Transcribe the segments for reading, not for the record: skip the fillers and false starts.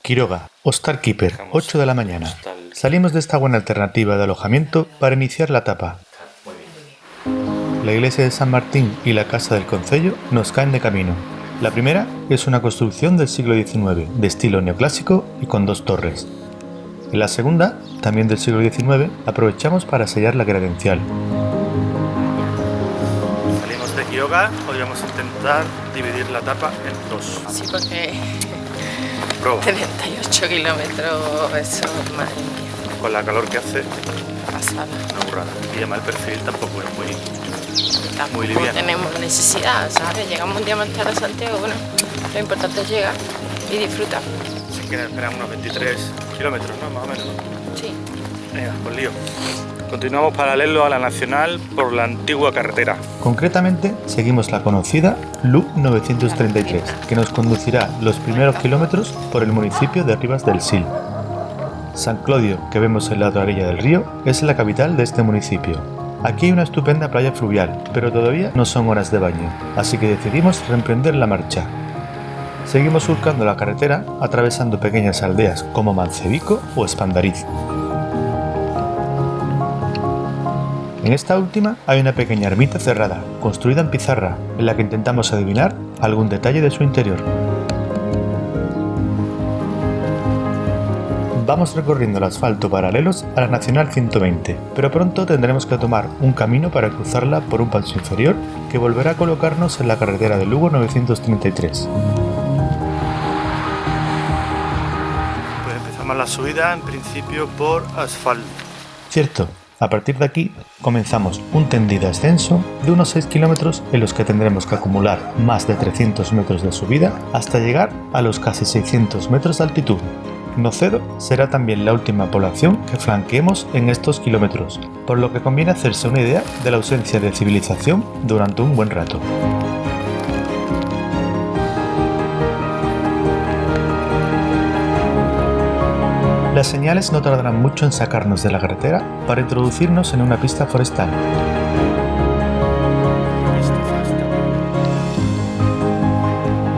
Quiroga, Hostal Keeper, 8 de la mañana. Salimos de esta buena alternativa de alojamiento para iniciar la etapa. La iglesia de San Martín y la casa del concello nos caen de camino. La primera es una construcción del siglo XIX, de estilo neoclásico y con 2 torres. En la segunda, también del siglo XIX, aprovechamos para sellar la credencial. Salimos de Quiroga, podríamos intentar dividir la etapa en 2. Sí, porque Prueba. 38 kilómetros, eso, madre mía. Con la calor que hace, Pasada. una burrada. Y además el perfil tampoco es muy Tampoco liviano. tenemos necesidad, ¿sabes? Llegamos un día más tarde a Santiago, bueno, lo importante es llegar y disfrutar. Así que esperan unos 23 kilómetros, ¿no? Más o menos. Sí. Venga, pues lío. Continuamos paralelo a la nacional por la antigua carretera. Concretamente, seguimos la conocida LU 933, que nos conducirá los primeros kilómetros por el municipio de Ribas del Sil. San Clodio, que vemos en la otra orilla del río, es la capital de este municipio. Aquí hay una estupenda playa fluvial, pero todavía no son horas de baño, así que decidimos reemprender la marcha. Seguimos surcando la carretera, atravesando pequeñas aldeas como Mancebico o Espandariz. En esta última hay una pequeña ermita cerrada, construida en pizarra, en la que intentamos adivinar algún detalle de su interior. Vamos recorriendo el asfalto paralelos a la Nacional 120, pero pronto tendremos que tomar un camino para cruzarla por un paso inferior que volverá a colocarnos en la carretera de Lugo 933. Pues empezamos la subida en principio por asfalto. Cierto. A partir de aquí, comenzamos un tendido ascenso de unos 6 kilómetros en los que tendremos que acumular más de 300 metros de subida hasta llegar a los casi 600 metros de altitud. Nocedo será también la última población que flanqueemos en estos kilómetros, por lo que conviene hacerse una idea de la ausencia de civilización durante un buen rato. Las señales no tardarán mucho en sacarnos de la carretera para introducirnos en una pista forestal.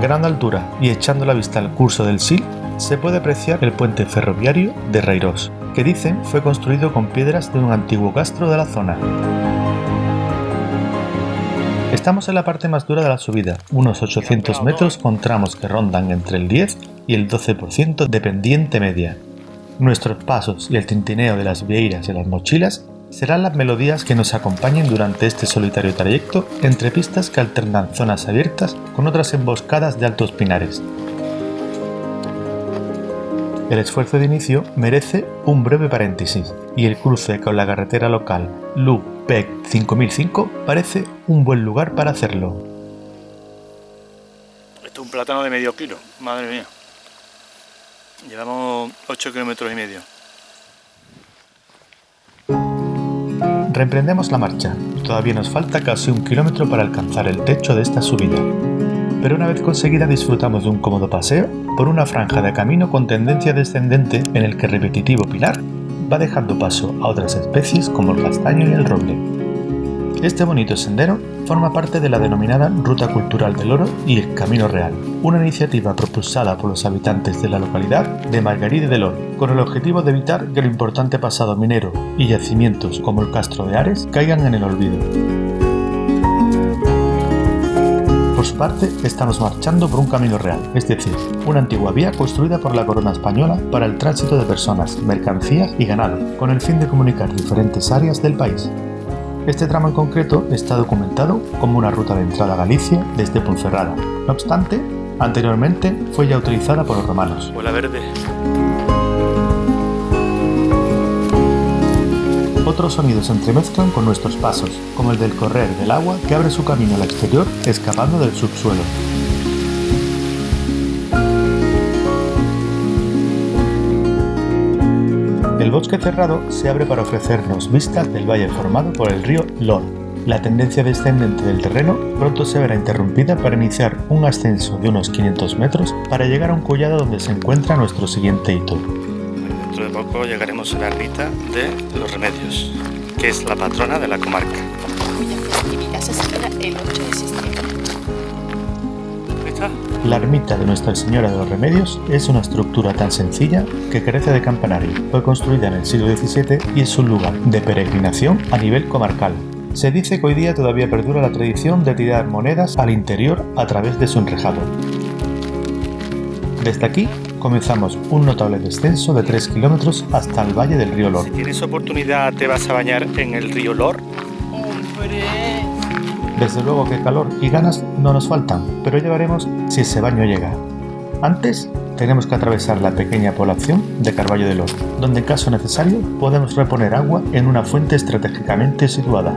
Ganando altura y echando la vista al curso del Sil, se puede apreciar el puente ferroviario de Reirós, que dicen fue construido con piedras de un antiguo castro de la zona. Estamos en la parte más dura de la subida, unos 800 metros con tramos que rondan entre el 10 y el 12% de pendiente media. Nuestros pasos y el tintineo de las vieiras y las mochilas serán las melodías que nos acompañen durante este solitario trayecto entre pistas que alternan zonas abiertas con otras emboscadas de altos pinares. El esfuerzo de inicio merece un breve paréntesis y el cruce con la carretera local LU-PEC 5005 parece un buen lugar para hacerlo. Esto es un plátano de medio kilo, madre mía. Llevamos 8 kilómetros y medio. Reemprendemos la marcha. Todavía nos falta casi 1 kilómetro para alcanzar el techo de esta subida. Pero una vez conseguida disfrutamos de un cómodo paseo por una franja de camino con tendencia descendente en el que el repetitivo pinar va dejando paso a otras especies como el castaño y el roble. Este bonito sendero forma parte de la denominada Ruta Cultural del Oro y el Camino Real, una iniciativa propulsada por los habitantes de la localidad de Margaride del Oro, con el objetivo de evitar que el importante pasado minero y yacimientos como el Castro de Ares caigan en el olvido. Por su parte, estamos marchando por un camino real, es decir, una antigua vía construida por la corona española para el tránsito de personas, mercancías y ganado, con el fin de comunicar diferentes áreas del país. Este tramo en concreto está documentado como una ruta de entrada a Galicia desde Ponferrada. No obstante, anteriormente fue ya utilizada por los romanos. Huela verde. Otros sonidos se entremezclan con nuestros pasos, como el del correr del agua que abre su camino al exterior escapando del subsuelo. El bosque cerrado se abre para ofrecernos vistas del valle formado por el río Lor. La tendencia descendente del terreno pronto se verá interrumpida para iniciar un ascenso de unos 500 metros para llegar a un collado donde se encuentra nuestro siguiente hito. Dentro de poco llegaremos a la ermita de los Remedios, que es la patrona de la comarca. Cuya festividad se celebra el 8 de septiembre. Ahí está. La ermita de Nuestra Señora de los Remedios es una estructura tan sencilla que carece de campanario. Fue construida en el siglo XVII y es un lugar de peregrinación a nivel comarcal. Se dice que hoy día todavía perdura la tradición de tirar monedas al interior a través de su enrejado. Desde aquí comenzamos un notable descenso de 3 kilómetros hasta el valle del río Lor. Si tienes oportunidad, ¿te vas a bañar en el río Lor? ¡Hombre! Desde luego que calor y ganas no nos faltan, pero ya veremos si ese baño llega. Antes, tenemos que atravesar la pequeña población de Carballo del Lor, donde en caso necesario podemos reponer agua en una fuente estratégicamente situada.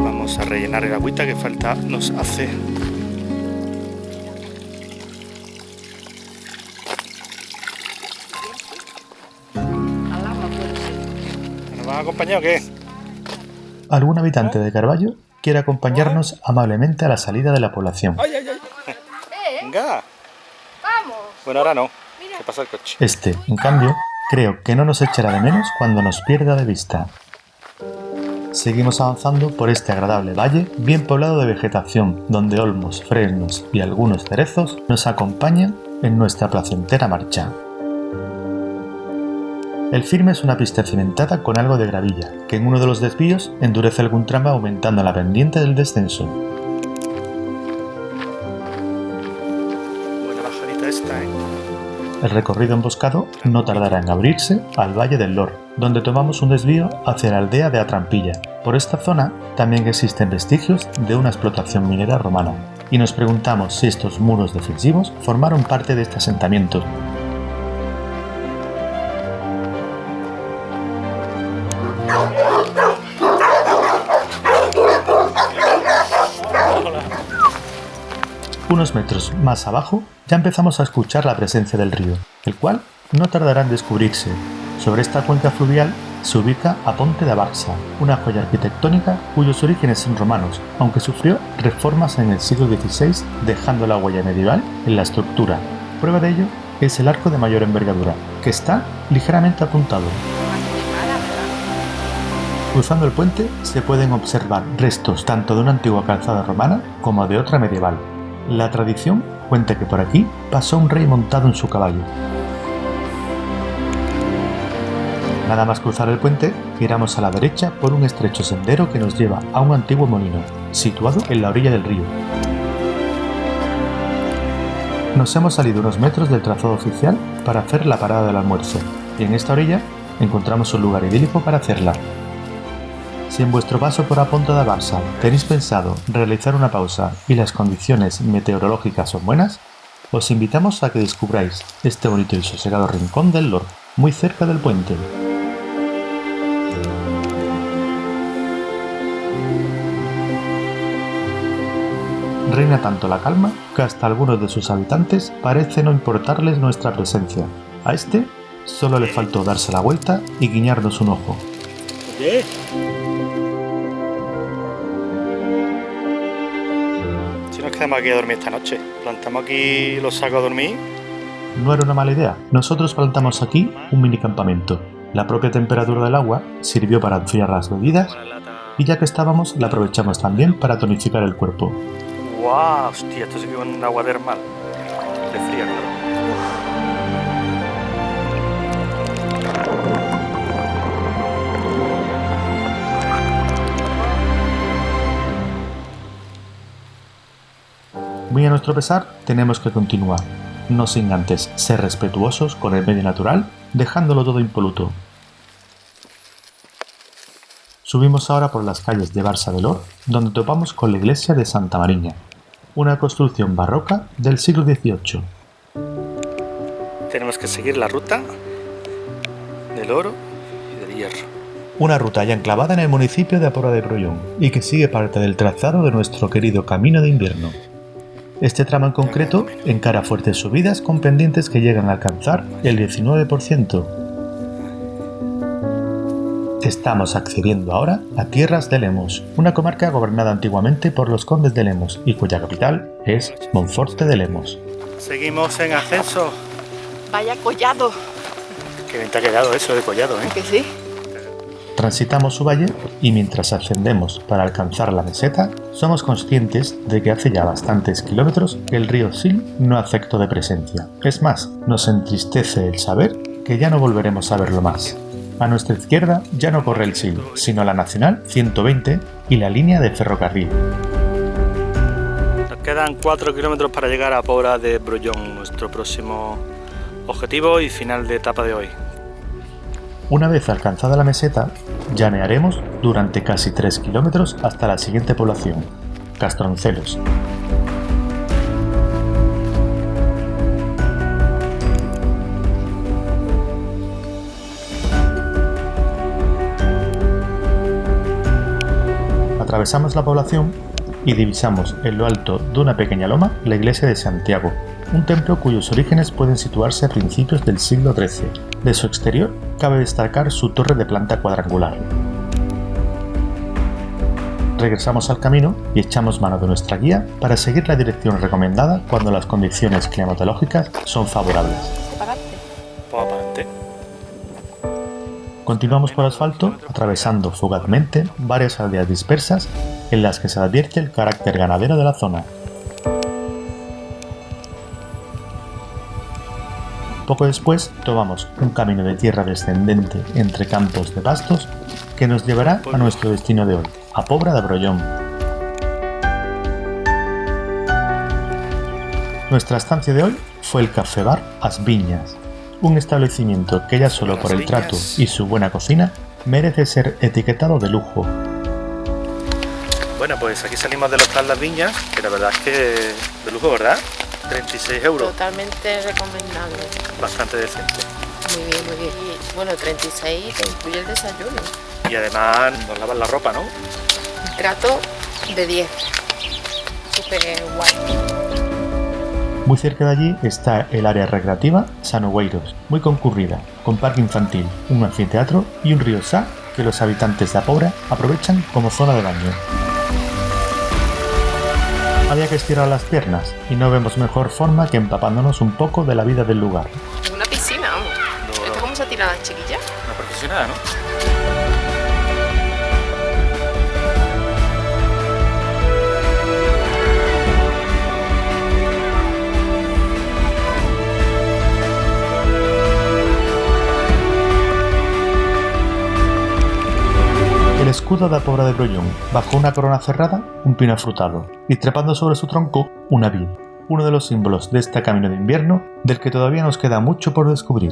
Vamos a rellenar el agüita que falta nos hace. ¿Nos van a acompañar o qué? ¿Algún habitante de Carballo quiere acompañarnos amablemente a la salida de la población? ¡Ay, ay, ay! ¡Venga! ¡Vamos! Bueno, ahora no. ¿Qué pasa el coche? Este, en cambio, creo que no nos echará de menos cuando nos pierda de vista. Seguimos avanzando por este agradable valle bien poblado de vegetación, donde olmos, fresnos y algunos cerezos nos acompañan en nuestra placentera marcha. El firme es una pista cimentada con algo de gravilla, que en uno de los desvíos endurece algún tramo aumentando la pendiente del descenso. Buena bajadita esta, ¿eh? El recorrido emboscado no tardará en abrirse al Valle del Lor, donde tomamos un desvío hacia la aldea de Atrampilla. Por esta zona también existen vestigios de una explotación minera romana, y nos preguntamos si estos muros defensivos formaron parte de este asentamiento. Unos metros más abajo ya empezamos a escuchar la presencia del río, el cual no tardará en descubrirse. Sobre esta cuenca fluvial se ubica a Ponte de Barça, una joya arquitectónica cuyos orígenes son romanos, aunque sufrió reformas en el siglo XVI dejando la huella medieval en la estructura. Prueba de ello es el arco de mayor envergadura, que está ligeramente apuntado. Cruzando el puente se pueden observar restos tanto de una antigua calzada romana como de otra medieval. La tradición cuenta que por aquí pasó un rey montado en su caballo. Nada más cruzar el puente, giramos a la derecha por un estrecho sendero que nos lleva a un antiguo molino, situado en la orilla del río. Nos hemos salido unos metros del trazado oficial para hacer la parada del almuerzo, y en esta orilla encontramos un lugar idílico para hacerla. Si en vuestro paso por Ponte de Barça tenéis pensado realizar una pausa y las condiciones meteorológicas son buenas, os invitamos a que descubráis este bonito y sosegado rincón del Lor, muy cerca del puente. Reina tanto la calma que hasta algunos de sus habitantes parece no importarles nuestra presencia. A este solo le faltó darse la vuelta y guiñarnos un ojo. Oye. Si nos quedamos aquí a dormir esta noche, plantamos aquí los sacos a dormir. No era una mala idea. Nosotros plantamos aquí un mini campamento. La propia temperatura del agua sirvió para enfriar las bebidas y ya que estábamos la aprovechamos también para tonificar el cuerpo. ¡Guau! Hostia, esto sí que es un agua termal. De fría, claro. Muy a nuestro pesar, tenemos que continuar, no sin antes ser respetuosos con el medio natural, dejándolo todo impoluto. Subimos ahora por las calles de Barça del Lor, donde topamos con la iglesia de Santa Mariña, una construcción barroca del siglo XVIII. Tenemos que seguir la ruta del oro y del hierro. Una ruta ya enclavada en el municipio de Apora de Prollón y que sigue parte del trazado de nuestro querido camino de invierno. Este tramo en concreto encara fuertes subidas con pendientes que llegan a alcanzar el 19%. Estamos accediendo ahora a Tierras de Lemos, una comarca gobernada antiguamente por los condes de Lemos y cuya capital es Monforte de Lemos. Seguimos en ascenso. Vaya collado. Qué bien te ha quedado eso de collado, ¿eh? ¿Que sí? Transitamos su valle y mientras ascendemos para alcanzar la meseta, somos conscientes de que hace ya bastantes kilómetros que el río Sil no hace acto de presencia. Es más, nos entristece el saber que ya no volveremos a verlo más. A nuestra izquierda ya no corre el Sil, sino la Nacional 120 y la línea de ferrocarril. Nos quedan 4 kilómetros para llegar a Pobra de Brollón, nuestro próximo objetivo y final de etapa de hoy. Una vez alcanzada la meseta, llanearemos durante casi 3 kilómetros hasta la siguiente población, Castroncelos. Atravesamos la población y divisamos en lo alto de una pequeña loma la iglesia de Santiago, un templo cuyos orígenes pueden situarse a principios del siglo XIII. De su exterior cabe destacar su torre de planta cuadrangular. Regresamos al camino y echamos mano de nuestra guía para seguir la dirección recomendada cuando las condiciones climatológicas son favorables. Vamos para adelante. Continuamos por asfalto, atravesando fugazmente varias aldeas dispersas en las que se advierte el carácter ganadero de la zona. Poco después tomamos un camino de tierra descendente entre campos de pastos que nos llevará a nuestro destino de hoy, a Pobra de Brollón. Nuestra estancia de hoy fue el Café Bar As Viñas, un establecimiento que ya solo por el trato y su buena cocina merece ser etiquetado de lujo. Bueno, pues aquí salimos del hostal Las Viñas, que la verdad es que de lujo, ¿verdad? 36 euros. Totalmente recomendable. Bastante decente. Muy bien, muy bien. Y, bueno, 36 te incluye el desayuno. Y además nos lavan la ropa, ¿no? Un trato de 10. Súper guay. Muy cerca de allí está el área recreativa Sanogueiros, muy concurrida, con parque infantil, un anfiteatro y un río Sá que los habitantes de Pobra aprovechan como zona de baño. Había que estirar las piernas y no vemos mejor forma que empapándonos un poco de la vida del lugar. Una piscina, vamos. No. ¿Esto cómo se tira las chiquillas? Una profesional, ¿no? El escudo da Pobra de Brollón, bajo una corona cerrada, un pino afrutado, y trepando sobre su tronco, una vid, uno de los símbolos de este camino de invierno del que todavía nos queda mucho por descubrir.